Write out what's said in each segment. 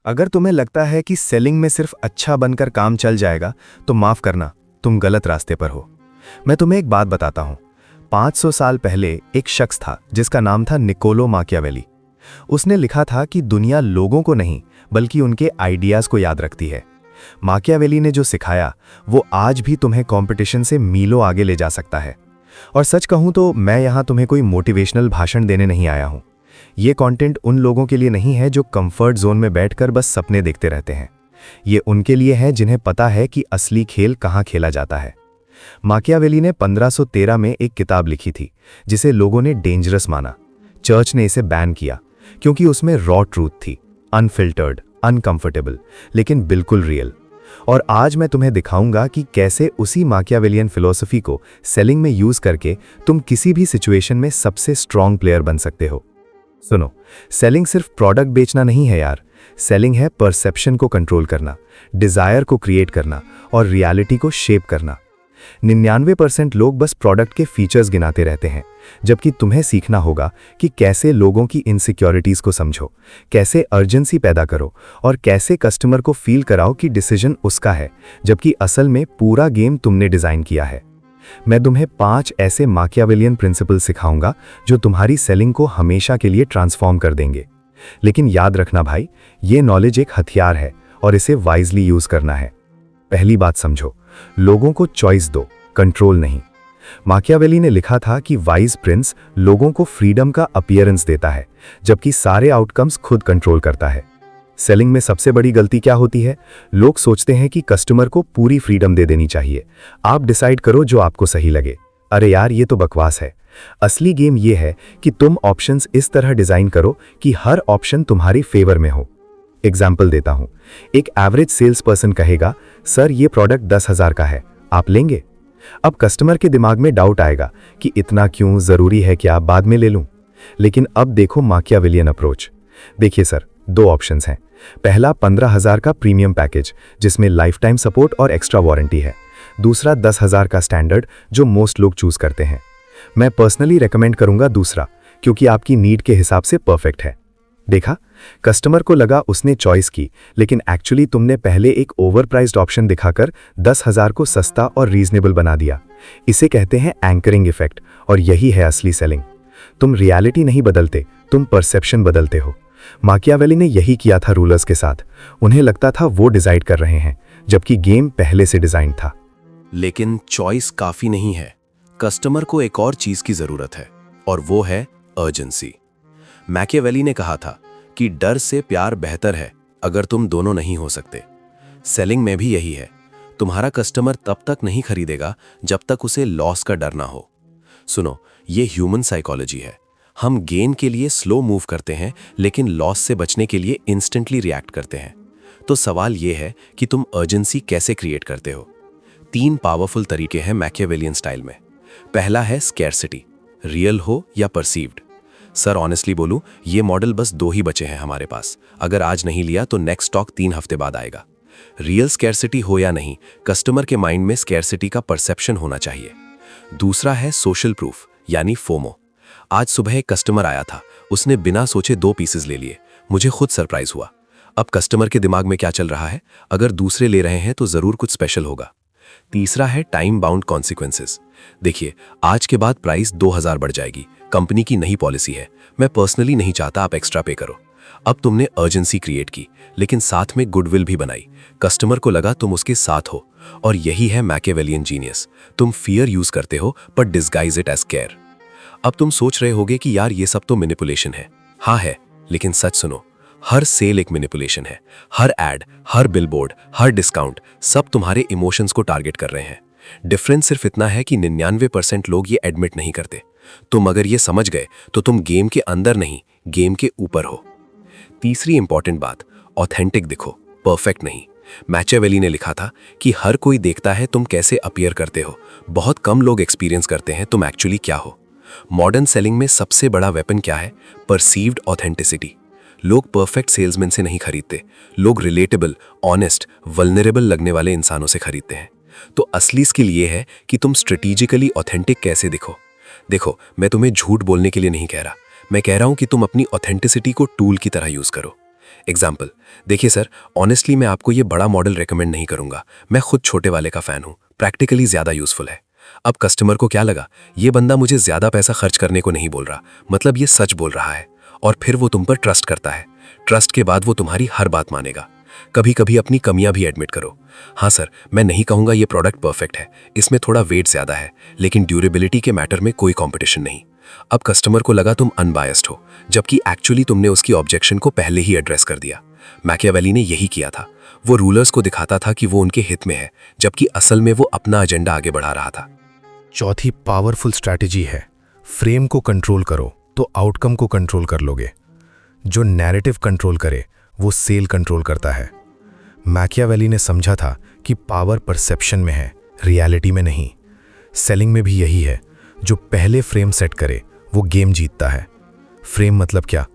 अगर तुम्हें लगता है कि सेलिंग में सिर्फ अच्छा बनकर काम चल जाएगा, तो माफ करना, तुम गलत रास्ते पर हो। मैं तुम्हें एक बात बताता हूं। 500 साल पहले एक शख्स था जिसका नाम था निकोलो माकियावेली। उसने लिखा था कि दुनिया लोगों को नहीं बल्कि उनके आइडियाज को याद रखती है। माकियावेली ने जो सिखाया वो आज भी तुम्हें कंपटीशन से मीलों आगे ले जा सकता है। और सच कहूं तो मैं यहां तुम्हें कोई मोटिवेशनल भाषण देने नहीं आया हूं। ये कंटेंट उन लोगों के लिए नहीं है जो कंफर्ट जोन में बैठकर बस सपने देखते रहते हैं। ये उनके लिए है जिन्हें पता है कि असली खेल कहां खेला जाता है। माकियावेली ने 1513 में एक किताब लिखी थी जिसे लोगों ने डेंजरस माना। चर्च ने इसे बैन किया क्योंकि उसमें रॉ ट्रूथ थी, अनफिल्टर्ड, अनकंफर्टेबल, लेकिन बिल्कुल रियल। और आज मैं तुम्हें दिखाऊंगा कि कैसे उसी माकियावेलियन फिलॉसफी को सेलिंग में यूज करके तुम किसी भी सिचुएशन में सबसे स्ट्रांग प्लेयर बन सकते हो। सुनो, सेलिंग सिर्फ प्रोडक्ट बेचना नहीं है यार। सेलिंग है परसेप्शन को कंट्रोल करना, डिजायर को क्रिएट करना और रियलिटी को शेप करना। 99% लोग बस प्रोडक्ट के फीचर्स गिनाते रहते हैं, जबकि तुम्हें सीखना होगा कि कैसे लोगों की इनसिक्योरिटीज को समझो, कैसे अर्जेंसी पैदा करो और कैसे कस्टमर को फील कराओ कि डिसीजन उसका है, जबकि असल में पूरा गेम तुमने डिजाइन किया है। मैं तुम्हें 5 ऐसे माकियावेलियन प्रिंसिपल सिखाऊंगा जो तुम्हारी सेलिंग को हमेशा के लिए ट्रांसफॉर्म कर देंगे। लेकिन याद रखना भाई, ये नॉलेज एक हथियार है और इसे वाइजली यूज करना है। पहली बात समझो, लोगों को चॉइस दो, कंट्रोल नहीं। माकियावेली ने लिखा था कि वाइज प्रिंस लोगों को फ्रीडम का अपीयरेंस देता है, जबकि सारे आउटकम्स खुद कंट्रोल करता है। सेलिंग में सबसे बड़ी गलती क्या होती है? लोग सोचते हैं कि कस्टमर को पूरी फ्रीडम दे देनी चाहिए, आप डिसाइड करो जो आपको सही लगे। अरे यार, ये तो बकवास है। असली गेम ये है कि तुम ऑप्शंस इस तरह डिजाइन करो कि हर ऑप्शन तुम्हारी फेवर में हो। एग्जाम्पल देता हूं, एक एवरेज सेल्स पर्सन कहेगा, सर ये प्रोडक्ट 10,000 का है, आप लेंगे? अब कस्टमर के दिमाग में डाउट आएगा कि इतना क्यों, जरूरी है कि आप बाद में ले लूं। लेकिन अब देखो माकियावेलियन अप्रोच। देखिए सर, 2 ऑप्शंस हैं। पहला 15,000 का प्रीमियम पैकेज जिसमें लाइफ टाइम सपोर्ट और एक्स्ट्रा वारंटी है। दूसरा 10,000 का स्टैंडर्ड जो मोस्ट लोग चूज करते हैं। मैं पर्सनली रेकमेंड करूंगा दूसरा, क्योंकि आपकी नीड के हिसाब से परफेक्ट है। देखा, कस्टमर को लगा उसने चॉइस की, लेकिन एक्चुअली तुमने पहले एक ओवरप्राइज्ड ऑप्शन दिखाकर 10,000 को सस्ता और रीजनेबल बना दिया। इसे कहते हैं एंकरिंग इफेक्ट, और यही है असली सेलिंग। तुम रियलिटी नहीं बदलते, तुम परसेप्शन बदलते हो। माकियावेली ने यही किया था रूलर्स के साथ। उन्हें लगता था वो डिसाइड कर रहे हैं, जबकि गेम पहले से डिजाइन था। लेकिन चॉइस काफी नहीं है। कस्टमर को एक और चीज की जरूरत है, और वो है अर्जेंसी। मैकियावेली ने कहा था कि डर से प्यार बेहतर है अगर तुम दोनों नहीं हो सकते। सेलिंग में भी यही है। तुम्हारा कस्टमर तब तक नहीं खरीदेगा जब तक उसे लॉस का डर ना हो। सुनो, ये ह्यूमन साइकोलॉजी है। हम गेन के लिए स्लो मूव करते हैं, लेकिन लॉस से बचने के लिए इंस्टेंटली रिएक्ट करते हैं। तो सवाल यह है कि तुम अर्जेंसी कैसे क्रिएट करते हो। 3 पावरफुल तरीके हैं मैकियावेलियन स्टाइल में। पहला है स्कैरसिटी, रियल हो या परसीव्ड। सर ऑनेस्टली बोलूं, ये मॉडल बस 2 ही बचे हैं हमारे पास। अगर आज नहीं लिया तो नेक्स्ट स्टॉक 3 हफ्ते बाद आएगा। रियल स्कैरसिटी हो या नहीं, कस्टमर के माइंड में स्कैरसिटी का परसेप्शन होना चाहिए। दूसरा है सोशल प्रूफ यानी फोमो। आज सुबह एक कस्टमर आया था, उसने बिना सोचे 2 पीसेस ले लिए। मुझे खुद सरप्राइज हुआ। अब कस्टमर के दिमाग में क्या चल रहा है? अगर दूसरे ले रहे हैं तो जरूर कुछ स्पेशल होगा। तीसरा है टाइम बाउंड कॉन्सिक्वेंसेस। देखिए, आज के बाद प्राइस 2000 बढ़ जाएगी, कंपनी की नई पॉलिसी है, मैं पर्सनली नहीं चाहता आप एक्स्ट्रा पे करो। अब तुमने अर्जेंसी क्रिएट की, लेकिन साथ में गुडविल भी बनाई। कस्टमर को लगा तुम उसके साथ हो, और यही है मैकियावेलियन जीनियस। तुम फियर यूज करते हो but disguise it as care. अब तुम सोच रहे होगे कि यार ये सब तो मैनिपुलेशन है। हाँ है, लेकिन सच सुनो, हर सेल एक मैनिपुलेशन है। हर एड, हर बिलबोर्ड, हर डिस्काउंट, सब तुम्हारे इमोशंस को टारगेट कर रहे हैं। डिफरेंस सिर्फ इतना है कि 99% लोग ये एडमिट नहीं करते। तुम अगर ये समझ गए तो तुम गेम के अंदर नहीं, गेम के ऊपर हो। तीसरी इंपॉर्टेंट बात, ऑथेंटिक दिखो, परफेक्ट नहीं। मैकियावेली ने लिखा था कि हर कोई देखता है तुम कैसे अपीयर करते हो, बहुत कम लोग एक्सपीरियंस करते हैं तुम एक्चुअली क्या हो। मॉडर्न सेलिंग में सबसे बड़ा वेपन क्या है? Perceived authenticity. लोग परफेक्ट सेल्समैन से नहीं खरीदते, लोग रिलेटेबल, ऑनेस्ट, वल्नरेबल लगने वाले इंसानों से खरीदते हैं। तो असली स्किल ये है कि तुम स्ट्रेटेजिकली ऑथेंटिक कैसे दिखो। देखो, मैं तुम्हें झूठ बोलने के लिए नहीं कह रहा, मैं कह रहा हूं कि तुम अपनी ऑथेंटिसिटी को टूल की तरह यूज करो। एग्जाम्पल, देखिए सर, ऑनेस्टली मैं आपको ये बड़ा मॉडल रेकमेंड नहीं करूंगा, मैं खुद छोटे वाले का फ़ैन हूँ, प्रैक्टिकली ज़्यादा यूजफुल है। अब कस्टमर को क्या लगा, ये बंदा मुझे ज़्यादा पैसा खर्च करने को नहीं बोल रहा, मतलब ये सच बोल रहा है, और फिर वो तुम पर ट्रस्ट करता है। ट्रस्ट के बाद वो तुम्हारी हर बात मानेगा। कभी कभी अपनी कमियां भी एडमिट करो। हाँ सर, मैं नहीं कहूँगा ये प्रोडक्ट परफेक्ट है, इसमें थोड़ा वेट ज़्यादा है, लेकिन ड्यूरेबिलिटी के मैटर में कोई कॉम्पिटिशन नहीं। अब कस्टमर को लगा तुम अनबायस्ड हो, जबकि एक्चुअली तुमने उसकी ऑब्जेक्शन को पहले ही एड्रेस कर दिया। मैकियावेली ने यही किया था। वो रूलर्स को दिखाता था कि वो उनके हित में है, जबकि असल में वो अपना एजेंडा आगे बढ़ा रहा था। चौथी पावरफुल स्ट्रैटेजी है, फ्रेम को कंट्रोल करो तो आउटकम को कंट्रोल कर लोगे। जो नैरेटिव कंट्रोल करे वो सेल कंट्रोल करता है। मैकियावेली ने समझा था कि पावर परसेप्शन में है, रियलिटी में नहीं। सेलिंग में भी यही है, जो पहले फ्रेम सेट करे वो गेम जीतता है। फ्रेम मतलब क्या?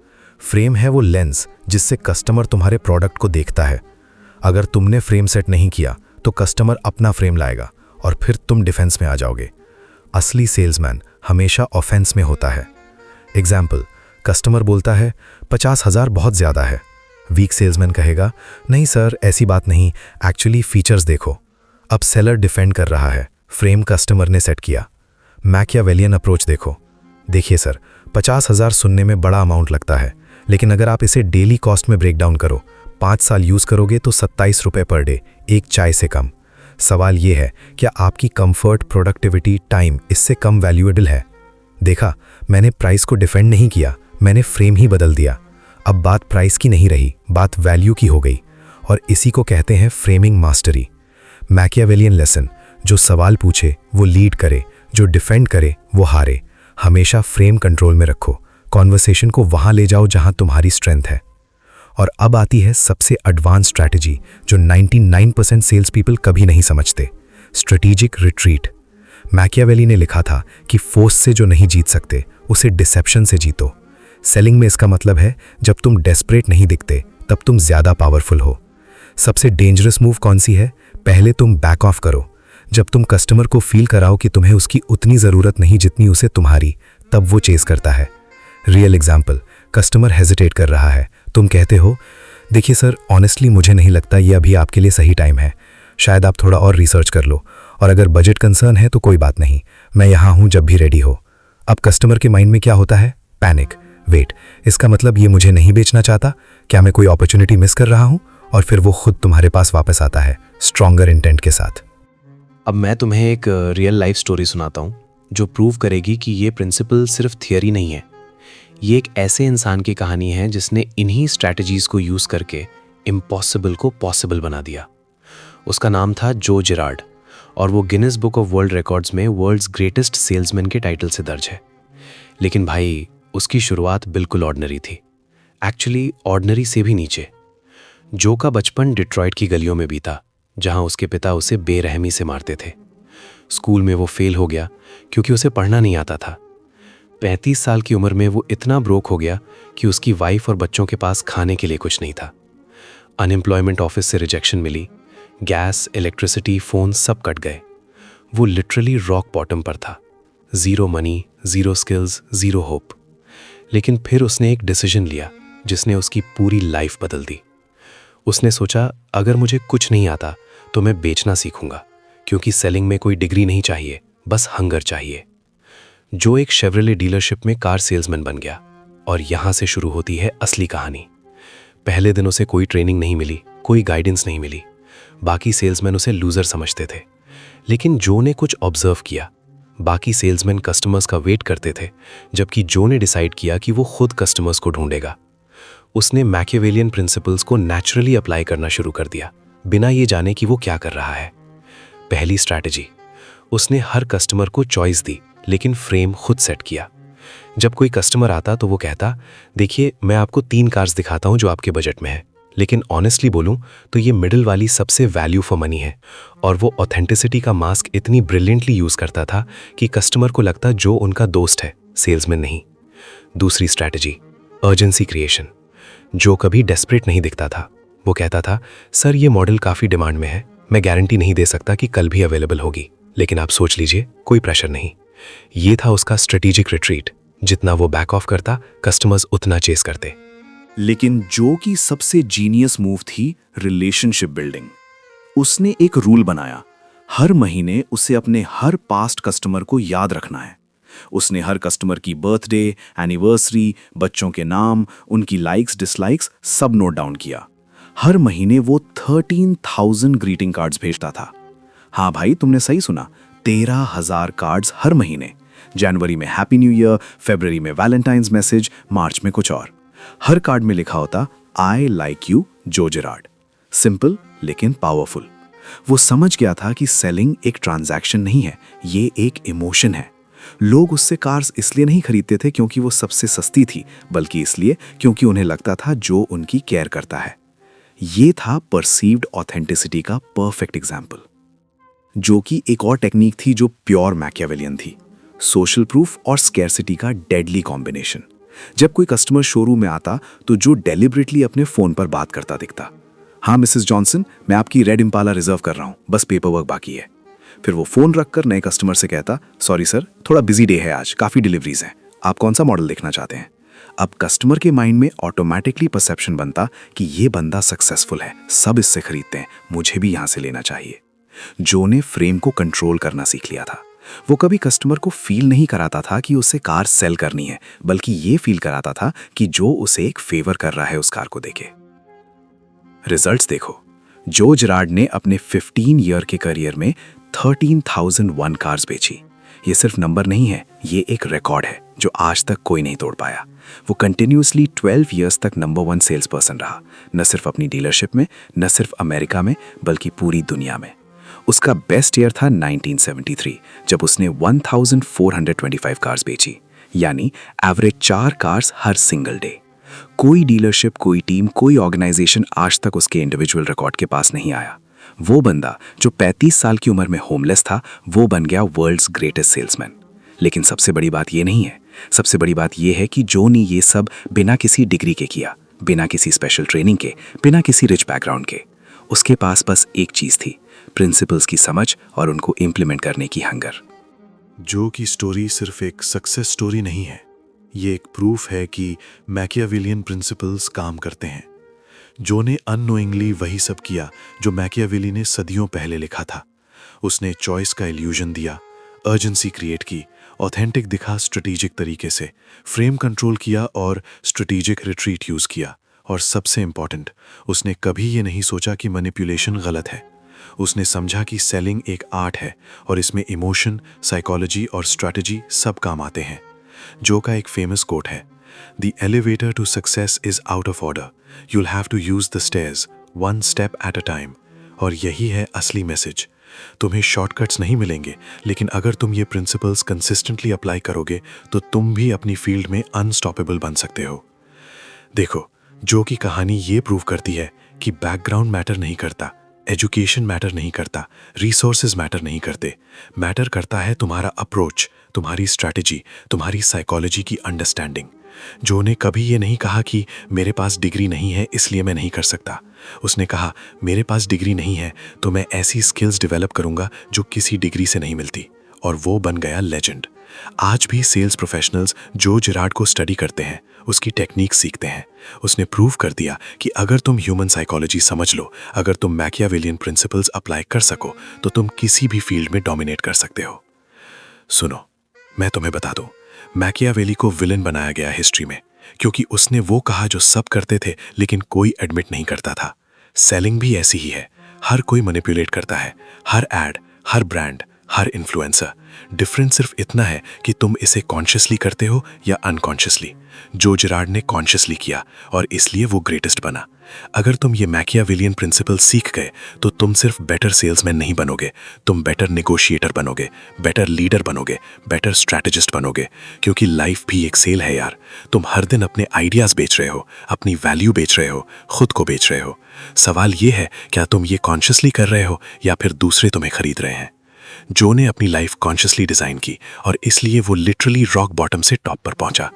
फ्रेम है वो लेंस जिससे कस्टमर तुम्हारे प्रोडक्ट को देखता है। अगर तुमने फ्रेम सेट नहीं किया तो कस्टमर अपना फ्रेम लाएगा और फिर तुम डिफेंस में आ जाओगे। असली सेल्समैन हमेशा ऑफेंस में होता है। एग्जाम्पल, कस्टमर बोलता है 50,000 बहुत ज़्यादा है। वीक सेल्समैन कहेगा नहीं सर, ऐसी बात नहीं, एक्चुअली फीचर्स देखो। अब सेलर डिफेंड कर रहा है, फ्रेम कस्टमर ने सेट किया। मैकियावेलियन अप्रोच देखो। देखिए सर, 50,000 सुनने में बड़ा अमाउंट लगता है, लेकिन अगर आप इसे डेली कॉस्ट में ब्रेक डाउन करो, 5 साल यूज़ करोगे तो 27 रुपये पर डे, एक चाय से कम। सवाल ये है, क्या आपकी कंफर्ट, प्रोडक्टिविटी, टाइम इससे कम वैल्यूएबल है? देखा, मैंने प्राइस को डिफेंड नहीं किया, मैंने फ्रेम ही बदल दिया। अब बात प्राइस की नहीं रही, बात वैल्यू की हो गई, और इसी को कहते हैं फ्रेमिंग मास्टरी। मैकियावेलियन लेसन, जो सवाल पूछे वो लीड करे, जो डिफेंड करे वो हारे। हमेशा फ्रेम कंट्रोल में रखो, कॉन्वर्सेशन को वहां ले जाओ जहां तुम्हारी स्ट्रेंथ है। और अब आती है सबसे एडवांस स्ट्रैटेजी, जो 99% सेल्स पीपल कभी नहीं समझते, स्ट्रेटेजिक रिट्रीट। मैकियावेली ने लिखा था कि फोर्स से जो नहीं जीत सकते उसे डिसेप्शन से जीतो। सेलिंग में इसका मतलब है, जब तुम डेस्परेट नहीं दिखते तब तुम ज़्यादा पावरफुल हो। सबसे डेंजरस मूव कौन सी है? पहले तुम बैक ऑफ करो। जब तुम कस्टमर को फील कराओ कि तुम्हें उसकी उतनी ज़रूरत नहीं जितनी उसे तुम्हारी, तब वो चेस करता है। रियल एग्जाम्पल, कस्टमर हेजिटेट कर रहा है, तुम कहते हो देखिए सर, ऑनेस्टली मुझे नहीं लगता ये अभी आपके लिए सही टाइम है, शायद आप थोड़ा और रिसर्च कर लो, और अगर बजट कंसर्न है तो कोई बात नहीं, मैं यहाँ हूँ जब भी रेडी हो। अब कस्टमर के माइंड में क्या होता है? पैनिक। वेट, इसका मतलब ये मुझे नहीं बेचना चाहता, क्या मैं कोई अपॉर्चुनिटी मिस कर रहा हूँ? और फिर वो खुद तुम्हारे पास वापस आता है स्ट्रॉन्गर इंटेंट के साथ। अब मैं तुम्हें एक रियल लाइफ स्टोरी सुनाता हूँ जो प्रूव करेगी कि ये प्रिंसिपल सिर्फ थियरी नहीं है। ये एक ऐसे इंसान की कहानी है जिसने इन्हीं स्ट्रैटेजीज को यूज़ करके इम्पॉसिबल को पॉसिबल बना दिया। उसका नाम था जो जिरार्ड, और वो Guinness book of world records में वर्ल्ड्स ग्रेटेस्ट सेल्समैन के टाइटल से दर्ज है। लेकिन भाई, उसकी शुरुआत बिल्कुल ऑर्डिनरी थी, एक्चुअली ऑर्डिनरी से भी नीचे। जो का बचपन डिट्रॉइट की गलियों में बीता, जहां उसके पिता उसे बेरहमी से मारते थे। स्कूल में वो फेल हो गया क्योंकि उसे पढ़ना नहीं आता था। 35 साल की उम्र में वो इतना ब्रोक हो गया कि उसकी वाइफ और बच्चों के पास खाने के लिए कुछ नहीं था। अनएम्प्लॉयमेंट ऑफिस से रिजेक्शन मिली, गैस, इलेक्ट्रिसिटी, फ़ोन सब कट गए। वो लिटरली रॉक बॉटम पर था, zero money, zero skills, zero hope. लेकिन फिर उसने एक डिसीजन लिया जिसने उसकी पूरी लाइफ बदल दी। उसने सोचा, अगर मुझे कुछ नहीं आता तो मैं बेचना सीखूंगा, क्योंकि सेलिंग में कोई डिग्री नहीं चाहिए, बस हंगर चाहिए। जो एक शेवरले डीलरशिप में कार सेल्समैन बन गया, और यहाँ से शुरू होती है असली कहानी। पहले दिन उसे कोई ट्रेनिंग नहीं मिली, कोई गाइडेंस नहीं मिली। बाकी सेल्समैन उसे लूजर समझते थे, लेकिन जो ने कुछ ऑब्जर्व किया। बाकी सेल्समैन कस्टमर्स का वेट करते थे, जबकि जो ने डिसाइड किया कि वो खुद कस्टमर्स को ढूंढेगा। उसने मैकियावेलियन प्रिंसिपल्स को नेचुरली अप्लाई करना शुरू कर दिया, बिना ये जाने कि वो क्या कर रहा है। पहली स्ट्रैटेजी, उसने हर कस्टमर को चॉइस दी, लेकिन फ्रेम खुद सेट किया। जब कोई कस्टमर आता तो वो कहता, देखिए मैं आपको 3 कार्स दिखाता हूं जो आपके बजट में है, लेकिन ऑनेस्टली बोलूं तो ये मिडिल वाली सबसे वैल्यू फॉर मनी है। और वो ऑथेंटिसिटी का मास्क इतनी ब्रिलियंटली यूज करता था कि कस्टमर को लगता जो उनका दोस्त है, सेल्समैन नहीं। दूसरी स्ट्रैटेजी, अर्जेंसी क्रिएशन। जो कभी डेस्परेट नहीं दिखता था, वो कहता था, सर ये मॉडल काफ़ी डिमांड में है, मैं गारंटी नहीं दे सकता कि कल भी अवेलेबल होगी, लेकिन आप सोच लीजिए, कोई प्रेशर नहीं। ये था उसका स्ट्रेटेजिक रिट्रीट। जितना वो बैक ऑफ करता, कस्टमर्स उतना चेस करते। लेकिन जो की सबसे जीनियस मूव थी रिलेशनशिप बिल्डिंग। उसने एक रूल बनाया, हर महीने उसे अपने हर पास्ट कस्टमर को याद रखना है। उसने हर कस्टमर की बर्थडे, एनिवर्सरी, बच्चों के नाम, उनकी लाइक्स डिसलाइक्स सब नोट डाउन किया। हर महीने वो 13,000 ग्रीटिंग कार्ड्स भेजता था। हाँ भाई, तुमने सही सुना, 13,000 कार्ड्स हर महीने। जनवरी में हैप्पी न्यू ईयर, फरवरी में वैलेंटाइंस मैसेज, मार्च में कुछ और। हर कार्ड में लिखा होता आई लाइक यू जो जेरार्ड। सिंपल लेकिन पावरफुल। वो समझ गया था कि सेलिंग एक ट्रांजैक्शन नहीं है, ये एक इमोशन है। लोग उससे कार्स इसलिए नहीं खरीदते थे क्योंकि वो सबसे सस्ती थी, बल्कि इसलिए क्योंकि उन्हें लगता था जो उनकी केयर करता है। ये था परसीव्ड ऑथेंटिसिटी का परफेक्ट एग्जाम्पल। जो कि एक और टेक्निक थी जो प्योर मैकियावेलियन थी, सोशल प्रूफ और स्कैरसिटी का डेडली कॉम्बिनेशन। जब कोई कस्टमर शोरूम में आता तो जो डेलिबरेटली अपने फोन पर बात करता दिखता, हाँ मिसेस जॉनसन, मैं आपकी रेड इम्पाला रिजर्व कर रहा हूँ, बस पेपर वर्क बाकी है। फिर वो फोन रखकर नए कस्टमर से कहता, सॉरी सर, थोड़ा बिजी डे है आज, काफी डिलीवरीज हैं, आप कौन सा मॉडल देखना चाहते हैं। अब कस्टमर के माइंड में ऑटोमेटिकली परसेप्शन बनता कि ये बंदा सक्सेसफुल है, सब इससे खरीदते हैं, मुझे भी यहां से लेना चाहिए। जो ने फ्रेम को कंट्रोल करना सीख लिया था। वो कभी कस्टमर को फील नहीं कराता था कि उसे कार सेल करनी है, बल्कि ये फील कराता था कि जो उसे एक फेवर कर रहा है उस कार को देके। रिजल्ट्स देखो, जो जेरार्ड ने अपने 15 ईयर के करियर में 13,001 कार्स बेची। ये सिर्फ नंबर नहीं है, ये एक रिकॉर्ड है जो आज तक कोई नहीं तोड़ पाया। वो कंटिन्यूसली 12 इयर्स तक नंबर 1 सेल्स पर्सन रहा, न सिर्फ अपनी डीलरशिप में, न सिर्फ अमेरिका में, बल्कि पूरी दुनिया में। उसका बेस्ट ईयर था 1973, जब उसने 1425 कार्स बेची, यानी एवरेज 4 कार्स हर सिंगल डे। कोई डीलरशिप, कोई टीम, कोई ऑर्गेनाइजेशन आज तक उसके इंडिविजुअल रिकॉर्ड के पास नहीं आया। वो बंदा जो 35 साल की उम्र में होमलेस था, वो बन गया वर्ल्ड्स ग्रेटेस्ट सेल्समैन। लेकिन सबसे बड़ी बात ये नहीं है, सबसे बड़ी बात ये है कि जो ने ये सब बिना किसी डिग्री के किया, बिना किसी स्पेशल ट्रेनिंग के, बिना किसी रिच बैकग्राउंड के। उसके पास बस एक चीज थी, प्रिंसिपल्स की समझ और उनको इम्प्लीमेंट करने की हंगर। जो की स्टोरी सिर्फ एक सक्सेस स्टोरी नहीं है, ये एक प्रूफ है कि मैकियावेलियन प्रिंसिपल्स काम करते हैं। जो ने अननोइंगली वही सब किया जो मैकियावेली ने सदियों पहले लिखा था। उसने चॉइस का इल्यूजन दिया, अर्जेंसी क्रिएट की, ऑथेंटिक दिखा स्ट्रेटेजिक तरीके से, फ्रेम कंट्रोल किया और स्ट्रेटेजिक रिट्रीट यूज किया। और सबसे इंपॉर्टेंट, उसने कभी ये नहीं सोचा कि मैनिपुलेशन गलत है। उसने समझा कि सेलिंग एक आर्ट है और इसमें इमोशन, साइकोलॉजी और स्ट्रैटेजी सब काम आते हैं। जो का एक फेमस कोट है, The elevator to success is out of order. You'll have to use the stairs, one step at a time. और यही है असली मैसेज। तुम्हें शॉर्टकट्स नहीं मिलेंगे, लेकिन अगर तुम ये प्रिंसिपल्स कंसिस्टेंटली अप्लाई करोगे तो तुम भी अपनी फील्ड में अनस्टॉपेबल बन सकते हो। देखो, जो की कहानी ये प्रूव करती है कि बैकग्राउंड मैटर नहीं करता, एजुकेशन मैटर नहीं करता, रिसोर्सेज मैटर नहीं करते। मैटर करता है तुम्हारा अप्रोच, तुम्हारी स्ट्रैटेजी, तुम्हारी साइकोलॉजी की अंडरस्टैंडिंग। जो ने कभी ये नहीं कहा कि मेरे पास डिग्री नहीं है इसलिए मैं नहीं कर सकता। उसने कहा, मेरे पास डिग्री नहीं है तो मैं ऐसी स्किल्स डेवलप करूंगा जो किसी डिग्री से नहीं मिलती। और वो बन गया लेजेंड। आज भी सेल्स प्रोफेशनल्स जो जेरार्ड को स्टडी करते हैं, उसकी टेक्निक सीखते हैं। उसने प्रूव कर दिया कि अगर तुम ह्यूमन साइकोलॉजी समझ लो, अगर तुम मैकियावेलियन प्रिंसिपल्स अप्लाई कर सको, तो तुम किसी भी फील्ड में डोमिनेट कर सकते हो। सुनो, मैं तुम्हें बता दूं, मैकियावेली को विलन बनाया गया हिस्ट्री में क्योंकि उसने वो कहा जो सब करते थे लेकिन कोई एडमिट नहीं करता था। सेलिंग भी ऐसी ही है, हर कोई मैनिपुलेट करता है, हर एड, हर ब्रांड, हर इन्फ्लुएंसर। डिफरेंस सिर्फ इतना है कि तुम इसे कॉन्शियसली करते हो या अनकॉन्शियसली। जो जेरार्ड ने कॉन्शियसली किया और इसलिए वो ग्रेटेस्ट बना। अगर तुम ये मैकियावेलियन प्रिंसिपल सीख गए तो तुम सिर्फ बेटर सेल्समैन नहीं बनोगे, तुम बेटर नेगोशिएटर बनोगे, बेटर लीडर बनोगे, बेटर स्ट्रैटेजिस्ट बनोगे। क्योंकि लाइफ भी एक सेल है यार। तुम हर दिन अपने आइडियाज बेच रहे हो, अपनी वैल्यू बेच रहे हो, खुद को बेच रहे हो। सवाल ये है, क्या तुम ये कॉन्शियसली कर रहे हो या फिर दूसरे तुम्हें खरीद रहे हैं। जो ने अपनी लाइफ कॉन्शियसली डिजाइन की और इसलिए वो लिटरली रॉक बॉटम से टॉप पर पहुंचा।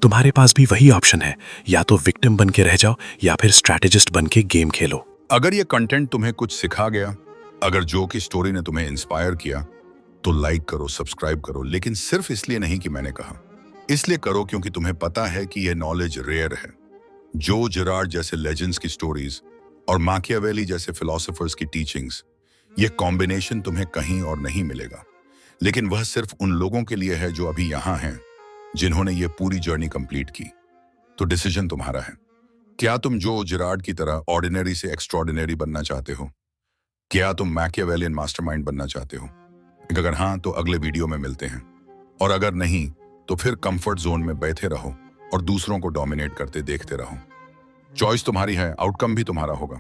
तुम्हारे पास भी वही ऑप्शन है, या तो विक्टिम बन के रह जाओ या फिर स्ट्रैटेजिस्ट बन के गेम खेलो। अगर ये कंटेंट तुम्हें कुछ सिखा गया, अगर जो की स्टोरी ने तुम्हें इंस्पायर किया, तो लाइक करो, सब्सक्राइब करो। लेकिन सिर्फ इसलिए नहीं कि मैंने कहा, इसलिए करो क्योंकि तुम्हें पता है कि यह नॉलेज रेयर है, जो जिरार्ड जैसे लेजेंड्स की स्टोरीज और माकियावेली जैसे फिलोसोफर्स की टीचिंग्स, ये कॉम्बिनेशन तुम्हें कहीं और नहीं मिलेगा। लेकिन वह सिर्फ उन लोगों के लिए है जो अभी यहां हैं, जिन्होंने ये पूरी जर्नी कंप्लीट की। तो डिसीजन तुम्हारा है। क्या तुम जो जिरार्ड की तरह ऑर्डिनरी से एक्स्ट्रॉर्डिनरी बनना चाहते हो? क्या तुम मैकियावेलियन मास्टरमाइंड बनना चाहते हो? अगर हाँ, तो अगले वीडियो में मिलते हैं, और अगर नहीं तो फिर कंफर्ट जोन में बैठे रहो और दूसरों को डोमिनेट करते देखते रहो। चॉइस तुम्हारी है, आउटकम भी तुम्हारा होगा।